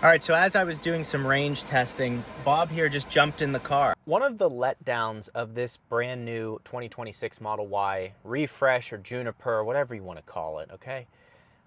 All right, so as I was doing some range testing, Bob here just jumped in the car. One of the letdowns of this brand new 2026 Model Y refresh or Juniper, whatever you want to call it, okay?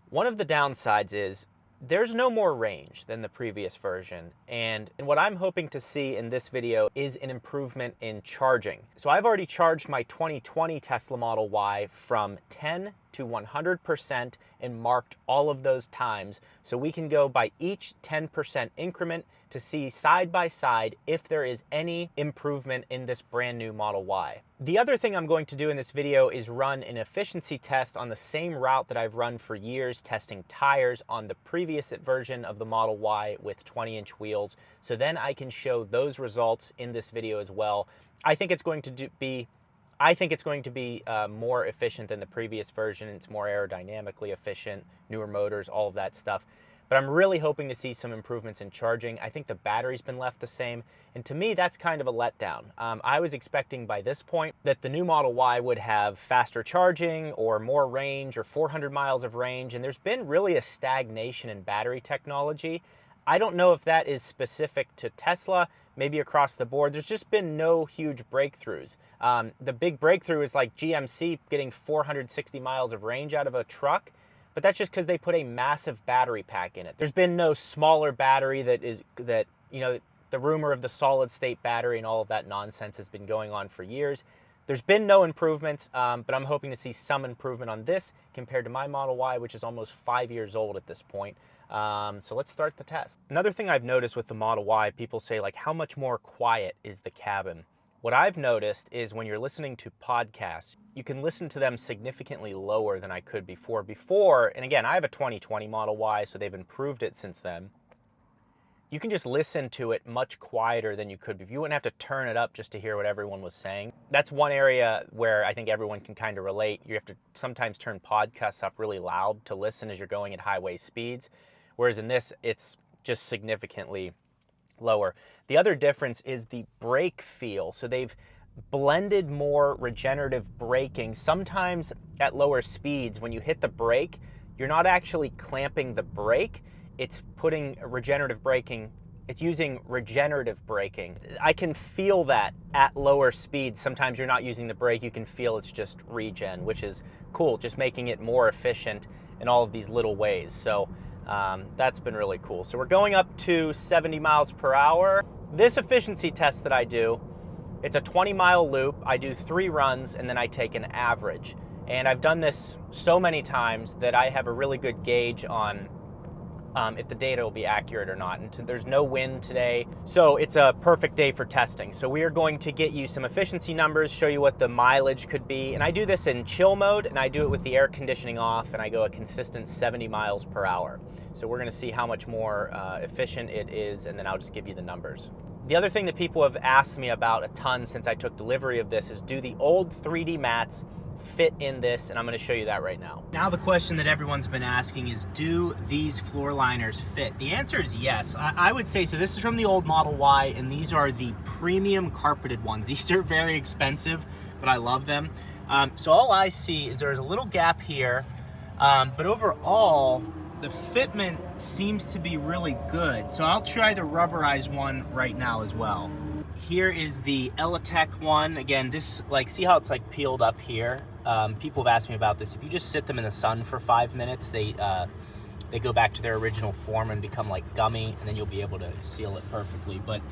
One of the downsides is there's no more range than the previous version. And what I'm hoping to see in this video is an improvement in charging. So I've already charged my 2020 Tesla Model Y from 10 to 100% and marked all of those times. So we can go by each 10% increment to see side by side if there is any improvement in this brand new Model Y. The other thing I'm going to do in this video is run an efficiency test on the same route that I've run for years, testing tires on the previous version of the Model Y with 20-inch wheels. So then I can show those results in this video as well. I think it's going to be more efficient than the previous version. It's more aerodynamically efficient, newer motors, all of that stuff. But I'm really hoping to see some improvements in charging. I think the battery's been left the same. And to me, that's kind of a letdown. I was expecting by this point that the new Model Y would have faster charging or more range or 400 miles of range. And there's been really a stagnation in battery technology. I don't know if that is specific to Tesla, maybe across the board. There's just been no huge breakthroughs. The big breakthrough is like GMC getting 460 miles of range out of a truck. But that's just because they put a massive battery pack in it. There's been no smaller battery the rumor of the solid state battery and all of that nonsense has been going on for years. There's been no improvements, but I'm hoping to see some improvement on this compared to my Model Y, which is almost 5 years old at this point. So let's start the test. Another thing I've noticed with the Model Y, people say like, how much more quiet is the cabin? What I've noticed is when you're listening to podcasts, you can listen to them significantly lower than I could before. And again, I have a 2020 Model Y, so they've improved it since then. You can just listen to it much quieter than you could if you wouldn't have to turn it up just to hear what everyone was saying. That's one area where I think everyone can kind of relate. You have to sometimes turn podcasts up really loud to listen as you're going at highway speeds. Whereas in this, it's just significantly lower. The other difference is the brake feel. So they've blended more regenerative braking. Sometimes at lower speeds, when you hit the brake, you're not actually clamping the brake. It's putting regenerative braking. It's using regenerative braking. I can feel that at lower speeds. Sometimes you're not using the brake. You can feel it's just regen, which is cool, just making it more efficient in all of these little ways. So that's been really cool. So we're going up to 70 miles per hour. This efficiency test that I do, it's a 20-mile loop. I do 3 runs and then I take an average. And I've done this so many times that I have a really good gauge on if the data will be accurate or not. And there's no wind today, so it's a perfect day for testing. So we are going to get you some efficiency numbers, show you what the mileage could be. And I do this in chill mode, and I do it with the air conditioning off, and I go a consistent 70 miles per hour. So we're gonna see how much more efficient it is, and then I'll just give you the numbers. The other thing that people have asked me about a ton since I took delivery of this is, do the old 3D mats fit in this? And I'm going to show you that right now. Now the question that everyone's been asking is, do these floor liners fit? The answer is yes. I would say so. This is from the old Model Y, and these are the premium carpeted ones. These are very expensive, but I love them. So all I see is there's a little gap here, but overall the fitment seems to be really good. So I'll try the rubberized one right now as well. Here is the ELITech one. Again, this, like, see how it's like peeled up here? People have asked me about this. If you just sit them in the sun for 5 minutes, they go back to their original form and become like gummy, and then you'll be able to seal it perfectly. But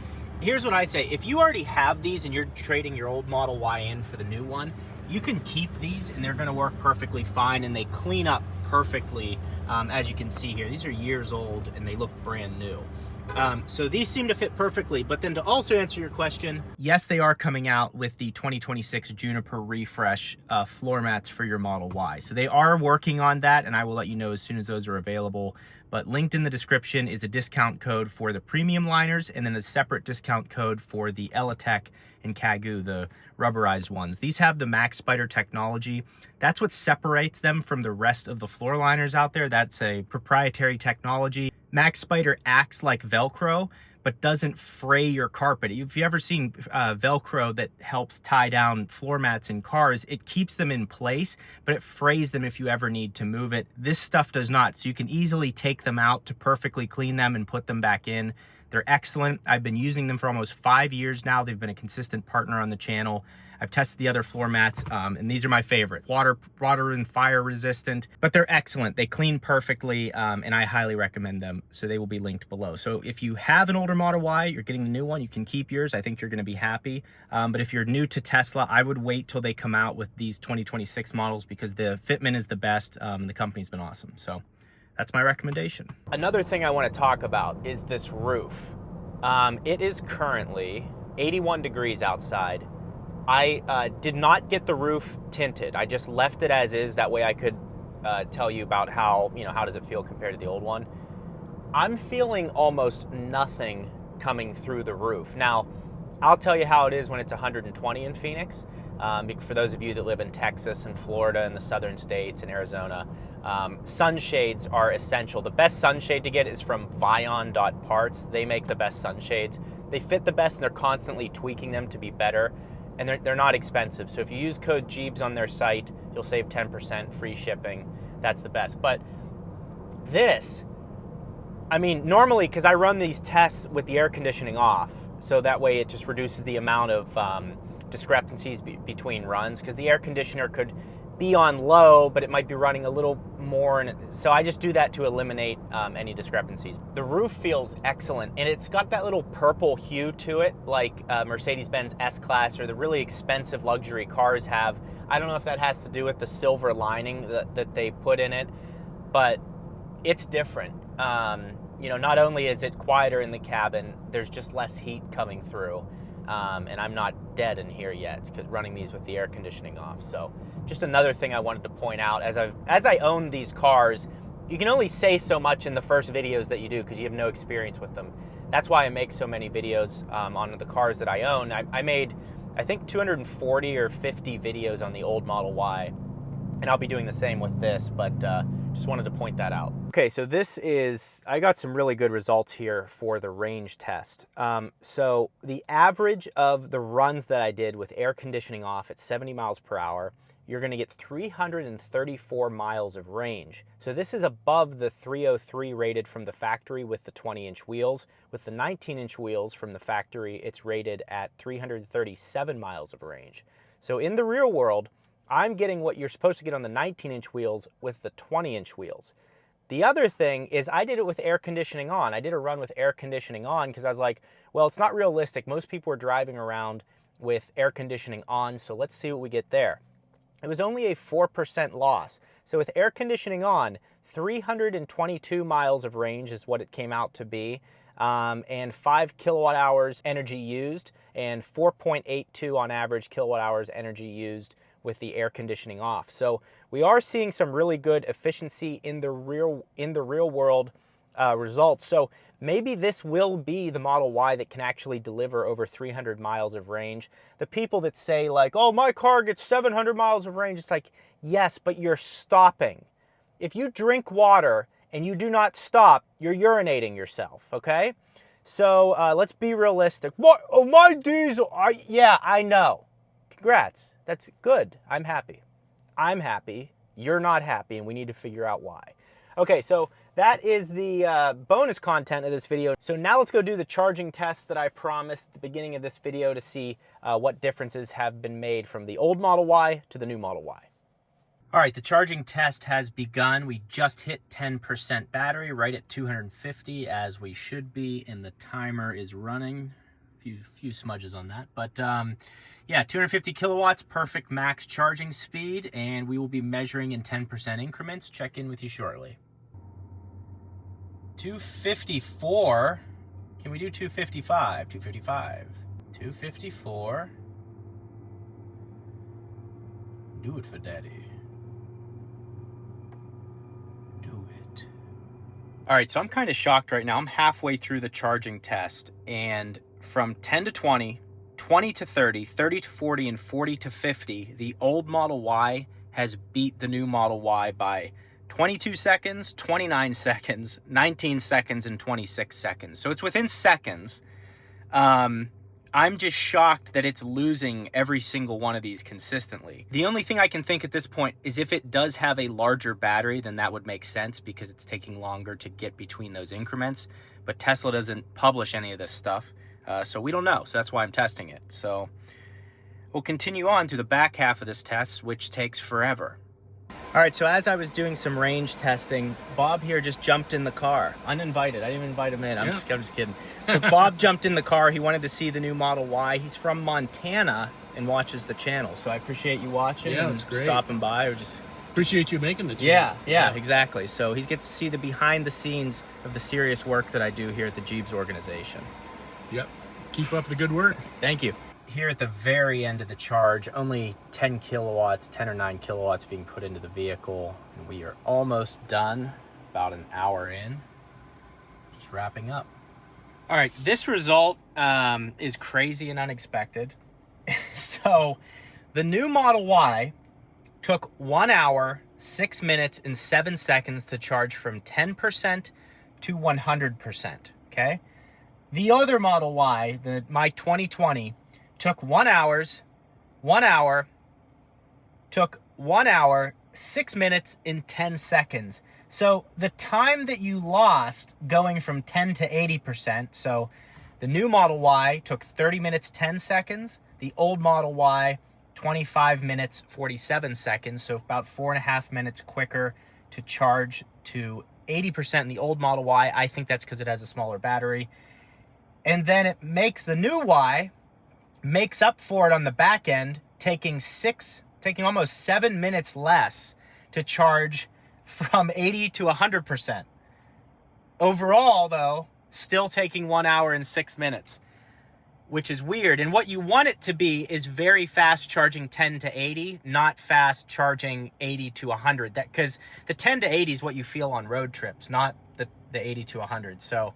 here's what I say. If you already have these and you're trading your old Model Y in for the new one, you can keep these and they're gonna work perfectly fine, and they clean up perfectly. As you can see here, these are years old and they look brand new. So these seem to fit perfectly. But then to also answer your question, yes, they are coming out with the 2026 Juniper refresh floor mats for your Model Y. So they are working on that, and I will let you know as soon as those are available. But linked in the description is a discount code for the premium liners, and then a separate discount code for the ELITech and Kagoo, the rubberized ones. These have the Max Spider technology. That's what separates them from the rest of the floor liners out there. That's a proprietary technology. Max Spider acts like Velcro, but doesn't fray your carpet. If you ever seen Velcro that helps tie down floor mats in cars, it keeps them in place, but it frays them if you ever need to move it. This stuff does not, so you can easily take them out to perfectly clean them and put them back in. They're excellent. I've been using them for almost 5 years now. They've been a consistent partner on the channel. I've tested the other floor mats, and these are my favorite. Water and fire resistant, but they're excellent. They clean perfectly, and I highly recommend them, so they will be linked below. So if you have an older Model Y, you're getting the new one, you can keep yours. I think you're gonna be happy. But if you're new to Tesla, I would wait till they come out with these 2026 models because the fitment is the best. The company's been awesome, so that's my recommendation. Another thing I wanna talk about is this roof. It is currently 81 degrees outside. I did not get the roof tinted. I just left it as is. That way I could tell you about how, how does it feel compared to the old one. I'm feeling almost nothing coming through the roof. Now, I'll tell you how it is when it's 120 in Phoenix. For those of you that live in Texas and Florida and the southern states and Arizona, sunshades are essential. The best sunshade to get is from Vion.parts. They make the best sunshades. They fit the best and they're constantly tweaking them to be better. And they're not expensive. So if you use code Gjeebs on their site, you'll save 10% free shipping. That's the best. But this, I mean, normally, because I run these tests with the air conditioning off, so that way it just reduces the amount of discrepancies between runs, because the air conditioner could be on low, but it might be running a little more, and so I just do that to eliminate any discrepancies. The roof feels excellent, and it's got that little purple hue to it, like Mercedes-Benz S-Class or the really expensive luxury cars have. I don't know if that has to do with the silver lining that they put in it, but it's different. Not only is it quieter in the cabin, there's just less heat coming through. And I'm not dead in here yet because running these with the air conditioning off. So just another thing I wanted to point out, as I own these cars, you can only say so much in the first videos that you do because you have no experience with them. That's why I make so many videos on the cars that I own. I made, I think, 240 or 50 videos on the old Model Y, and I'll be doing the same with this, but just wanted to point that out. Okay, so I got some really good results here for the range test. So the average of the runs that I did with air conditioning off at 70 miles per hour, you're gonna get 334 miles of range. So this is above the 303 rated from the factory with the 20-inch wheels. With the 19-inch wheels from the factory, it's rated at 337 miles of range. So in the real world, I'm getting what you're supposed to get on the 19-inch wheels with the 20-inch wheels. The other thing is I did it with air conditioning on. I did a run with air conditioning on because I was like, well, it's not realistic. Most people are driving around with air conditioning on, so let's see what we get there. It was only a 4% loss. So with air conditioning on, 322 miles of range is what it came out to be, and 5 kilowatt hours energy used, and 4.82 on average kilowatt hours energy used with the air conditioning off. So we are seeing some really good efficiency in the real world results. So maybe this will be the Model Y that can actually deliver over 300 miles of range. The people that say like, oh, my car gets 700 miles of range, it's like, yes, but you're stopping. If you drink water and you do not stop, you're urinating yourself, okay? So let's be realistic. What? Oh, my diesel, yeah, I know. Congrats. That's good. I'm happy. I'm happy. You're not happy, and we need to figure out why. Okay, so that is the bonus content of this video. So now let's go do the charging test that I promised at the beginning of this video to see what differences have been made from the old Model Y to the new Model Y. All right, the charging test has begun. We just hit 10% battery, right at 250 as we should be, and the timer is running. Few smudges on that, but yeah, 250 kilowatts, perfect max charging speed, and we will be measuring in 10% increments. Check in with you shortly. 254. Can we do 255? 255. 254. Do it for daddy. Do it. All right, so I'm kind of shocked right now. I'm halfway through the charging test, and from 10 to 20, 20 to 30, 30 to 40, and 40 to 50, the old Model Y has beat the new Model Y by 22 seconds, 29 seconds, 19 seconds, and 26 seconds. So it's within seconds. I'm just shocked that it's losing every single one of these consistently. The only thing I can think at this point is if it does have a larger battery, then that would make sense because it's taking longer to get between those increments. But Tesla doesn't publish any of this stuff, so we don't know. So that's why I'm testing it. So we'll continue on to the back half of this test, which takes forever. All right, so as I was doing some range testing, Bob here just jumped in the car. Uninvited. I didn't even invite him in. I'm just kidding. But Bob jumped in the car. He wanted to see the new Model Y. He's from Montana and watches the channel. So I appreciate you watching and stopping by. Or just appreciate you making the channel. Yeah, exactly. So he gets to see the behind the scenes of the serious work that I do here at the Gjeebs organization. Yep. Keep up the good work. Thank you. Here at the very end of the charge, only 10 kilowatts, 10 or 9 kilowatts being put into the vehicle. And we are almost done, about an hour in. Just wrapping up. All right, this result is crazy and unexpected. So the new Model Y took 1 hour, 6 minutes, and 7 seconds to charge from 10% to 100%, okay? The other Model Y, my 2020, took 1 hour, 6 minutes, and 10 seconds. So the time that you lost going from 10 to 80%, so the new Model Y took 30 minutes, 10 seconds. The old Model Y, 25 minutes, 47 seconds. So about 4.5 minutes quicker to charge to 80% in the old Model Y. I think that's because it has a smaller battery. And then it makes the new Y, makes up for it on the back end, taking almost 7 minutes less to charge from 80 to 100%. Overall, though, still taking 1 hour and 6 minutes, which is weird. And what you want it to be is very fast charging 10 to 80, not fast charging 80 to 100. Because the 10 to 80 is what you feel on road trips, not the 80 to 100. So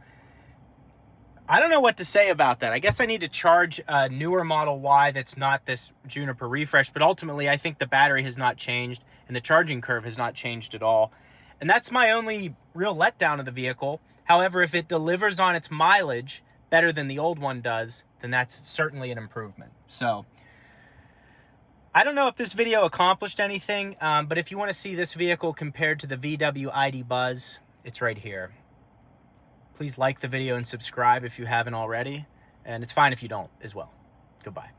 I don't know what to say about that. I guess I need to charge a newer Model Y that's not this Juniper refresh, but ultimately I think the battery has not changed and the charging curve has not changed at all. And that's my only real letdown of the vehicle. However, if it delivers on its mileage better than the old one does, then that's certainly an improvement. So I don't know if this video accomplished anything, but if you want to see this vehicle compared to the VW ID Buzz, it's right here. Please like the video and subscribe if you haven't already. And it's fine if you don't as well. Goodbye.